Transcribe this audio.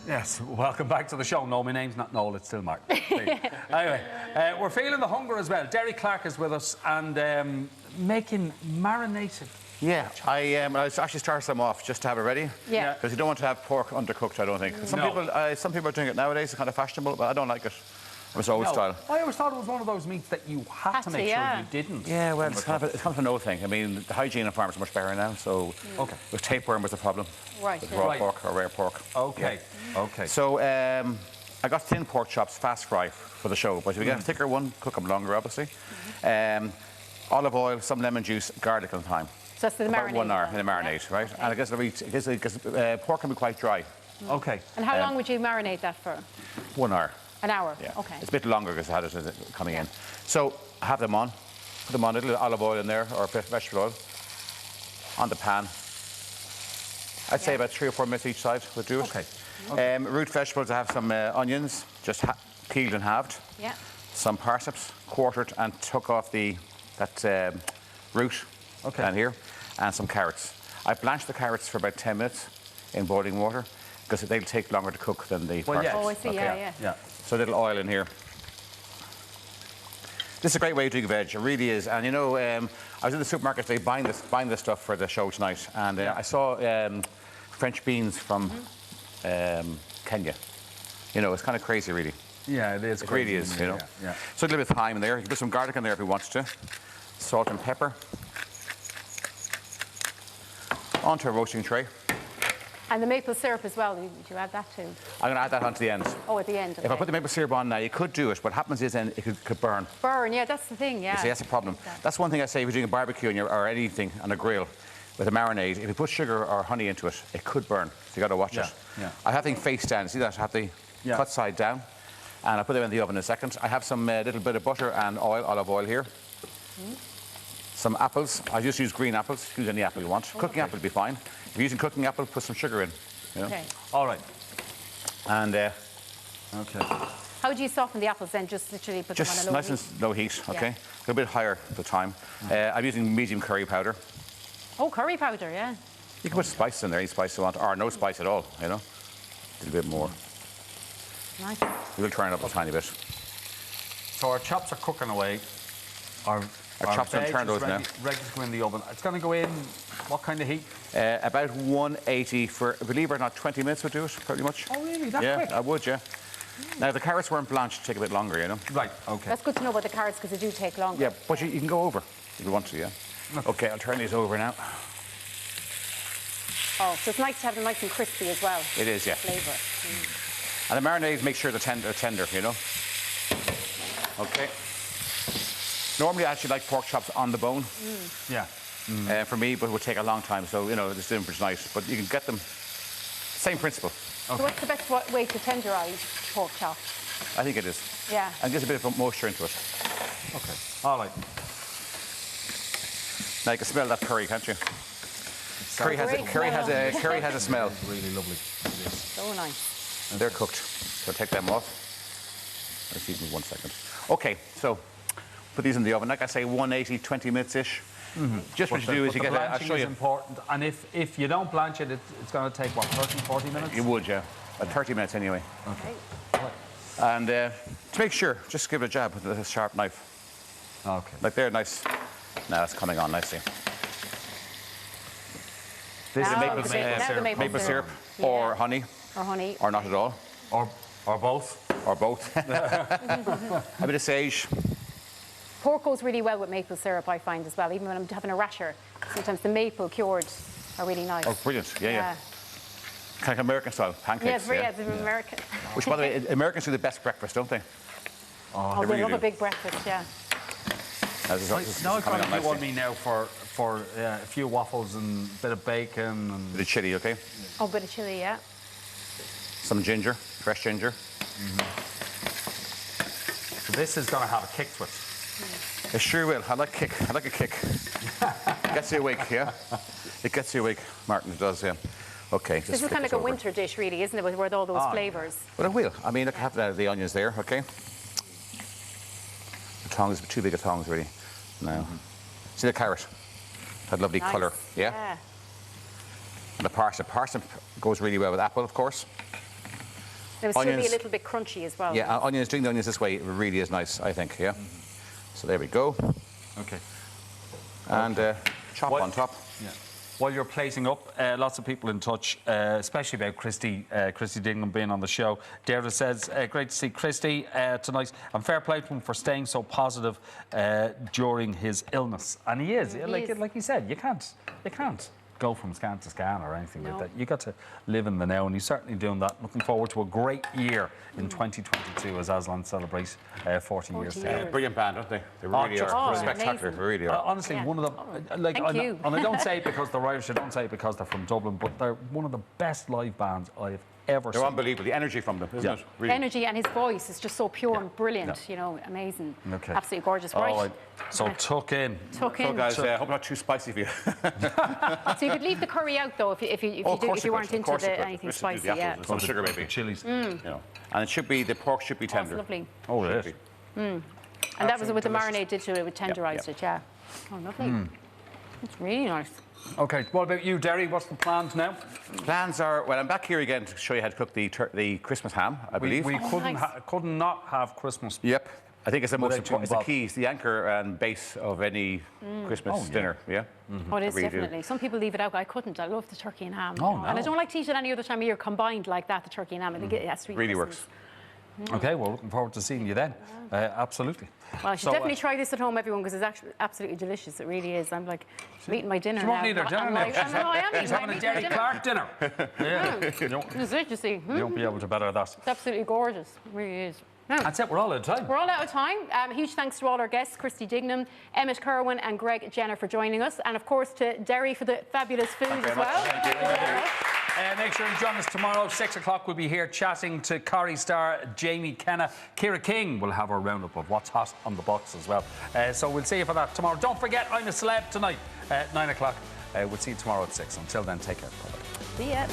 Yes, welcome back to the show. No, my name's not Noel, it's still Mark. Anyway, we're feeling the hunger as well. Derry Clarke is with us and making marinated. Yeah, I actually started some off just to have it ready. Yeah. Because you don't want to have pork undercooked, I don't think. Some people are doing it nowadays, it's kind of fashionable, but I don't like it. It's old style. I always thought it was one of those meats that you had to make sure you didn't. Yeah, well, it's kind of an old thing. I mean, the hygiene in farms is much better now, so with tapeworm was the problem. Right. With raw pork or rare pork. Okay, okay. So I got thin pork chops, fast fry for the show, but if you get a thicker one, cook them longer, obviously. Olive oil, some lemon juice, garlic and thyme. So that's the marinade. 1 hour in a marinade, right? Okay. And I guess pork can be quite dry. Okay. And how long would you marinate that for? 1 hour. An hour? Yeah. Okay. It's a bit longer because I had it coming in. So have them on. Put them on, a little olive oil in there, or vegetable oil, on the pan. I'd say about 3 or 4 minutes each side would do it. Okay. Root vegetables, I have some onions, just peeled and halved. Yeah. Some parsnips, quartered and took off that root down here, and some carrots. I blanched the carrots for about 10 minutes in boiling water because they'll take longer to cook than the parsnips. Yes. Oh, I see, yeah. So a little oil in here. This is a great way of doing veg, it really is. And you know, I was in the supermarket today buying this stuff for the show tonight, and I saw French beans from Kenya. You know, it's kind of crazy, really. Yeah, it is. It really is, you know. Yeah. So a little bit of thyme in there. You can put some garlic in there if you wanted to. Salt and pepper. Onto a roasting tray. And the maple syrup as well, would you add that too? I'm going to add that onto the end. Oh, at the end, okay. If I put the maple syrup on now, you could do it. What happens is then it could burn. Burn, yeah, that's the thing, yeah. You see, that's the problem. That's one thing I say if you're doing a barbecue or anything on a grill with a marinade, if you put sugar or honey into it, it could burn. So you got to watch it. Yeah. I have things face down. See that? I have the cut side down. And I'll put them in the oven in a second. I have some little bit of butter and olive oil here. Some apples. I just use green apples. Use any apple you want. Cooking apple would be fine. If you're using cooking apple, put some sugar in. You know? Okay. All right. And okay. How would you soften the apples then? Just literally put them on a low nice heat? and low heat, okay? A little bit higher at the time. I'm using medium curry powder. Oh, curry powder, yeah. You can put spice in there, any spice you want, or no spice at all, you know? A little bit more. Nice. We'll turn it up a tiny bit. So our chops are cooking away. Our chops are turned those now. Ready to go in the oven. It's going to go in what kind of heat? About 180 for, believe it or not, 20 minutes would do it, pretty much. Oh, really? That quick? Yeah, I would, yeah. Now, if the carrots weren't blanched, it'd take a bit longer, you know? Right, okay. That's good to know about the carrots because they do take longer. Yeah, but you can go over if you want to, yeah. Okay, I'll turn these over now. Oh, so it's nice to have them nice and crispy as well. It is, yeah. Flavour. And the marinades make sure they're tender, you know? Okay. Normally, I actually like pork chops on the bone. Yeah. For me, but it would take a long time, so, you know, this is nice. But you can get them, same principle. Okay. So what's the best way to tenderize pork chops? I think it is. Yeah. And get a bit of moisture into it. Okay. All right. Now you can smell that curry, can't you? Curry has a smell. Really lovely. So nice. And they're cooked. So take them off. Let's eat them 1 second. Okay, so put these in the oven. Like I say, 180, 20 minutes-ish. Just what you do is you get it. I'll show you. Important. And if you don't blanch it, it's going to take, what, 30, 40 minutes? You would, yeah. 30 minutes anyway. Okay. And to make sure, just give it a jab with a sharp knife. Okay. Like they're nice. Now it's coming on nicely. This is maple syrup or honey. Or honey. Or not at all. Or both. Or both. A bit of sage. Pork goes really well with maple syrup, I find, as well. Even when I'm having a rasher, sometimes the maple cured are really nice. Oh, brilliant. Yeah. Kind of American style pancakes. Yeah, it's American. Which, by the way, Americans do the best breakfast, don't they? Oh, they love a big breakfast, yeah. Now I've got to do on me now for a few waffles and a bit of bacon and... A bit of chilli, okay? Oh, a bit of chilli, yeah. Some ginger, fresh ginger. So this is going to have a kick to it. It sure will. I like a kick. Gets you awake, yeah? It gets you awake, Martin, it does, yeah. Okay. This is kind of like a winter dish, really, isn't it, with all those flavours? Well, it will. I mean, I have the onions there, okay? The tongs, too big of tongs, really. Now, see the carrot? That lovely colour, yeah? And the parsnip. Parsnip goes really well with apple, of course. It would still be Onions. a little bit crunchy as well. Yeah, onions, doing the onions this way, it really is nice, I think, yeah. So there we go. Okay. And chop on top. Yeah. While you're plating up, lots of people in touch, especially about Christy Dignam being on the show. Deirdre says, great to see Christy tonight, and fair play to him for staying so positive during his illness. And he is. Like you said, you can't go from scan to scan or anything like that. You got to live in the now, and he's certainly doing that. Looking forward to a great year in 2022 as Aslan celebrates 40 years. Brilliant band, aren't they? They really are. Spectacular, they really are. Honestly, one of the... like, and I don't say it because they're Irish, I don't say it because they're from Dublin, but they're one of the best live bands I've ever seen. They're unbelievable. The energy from them, isn't it? Really. Energy, and his voice is just so pure and brilliant, you know, amazing. Okay. Absolutely gorgeous. Right. So tuck in. Tuck in. So guys, I hope not too spicy for you. So you could leave the curry out though if you weren't into anything spicy. Yeah. Some sugar maybe. Chilies. You know. And it should be, the pork should be tender. Oh, lovely. Oh, it is. And that was with the marinade did to it, with tenderised it, yeah. Oh, lovely. It's really nice. Okay, what about you, Derry? What's the plans now? Plans are, well, I'm back here again to show you how to cook the Christmas ham, I believe. We could not have Christmas. Yep. I think it's the most Without important, it's the key, it's the anchor and base of any Christmas dinner, yeah? Oh, it is, definitely. Some people leave it out. I couldn't. I love the turkey and ham. Oh, no. And I don't like to eat it any other time of year combined like that, the turkey and ham. I think it has to be Really Christmas. works. Okay, well, looking forward to seeing you then. Absolutely. Well, I should definitely try this at home, everyone, because it's actually absolutely delicious. It really is. I'm like, I'm eating my dinner She now. won't need her dinner now. I am She's having a Derry Clarke dinner. Yeah. It's it, you see. You won't be able to better that. It's absolutely gorgeous. It really is. Now, That's it, we're all out of time. we're all out of time. Huge thanks to all our guests, Christy Dignam, Emmett Kerwin and Greg Jenner for joining us. And, of course, to Derry for the fabulous food as well. Thank you. Make sure you join us tomorrow, 6 o'clock. We'll be here chatting to Corrie star Jamie Kenna. Ciara King will have our roundup of what's hot on the box as well. So we'll see you for that tomorrow. Don't forget, I'm a Celeb tonight at 9 o'clock. We'll see you tomorrow at 6. Until then, take care. Bye-bye. See ya.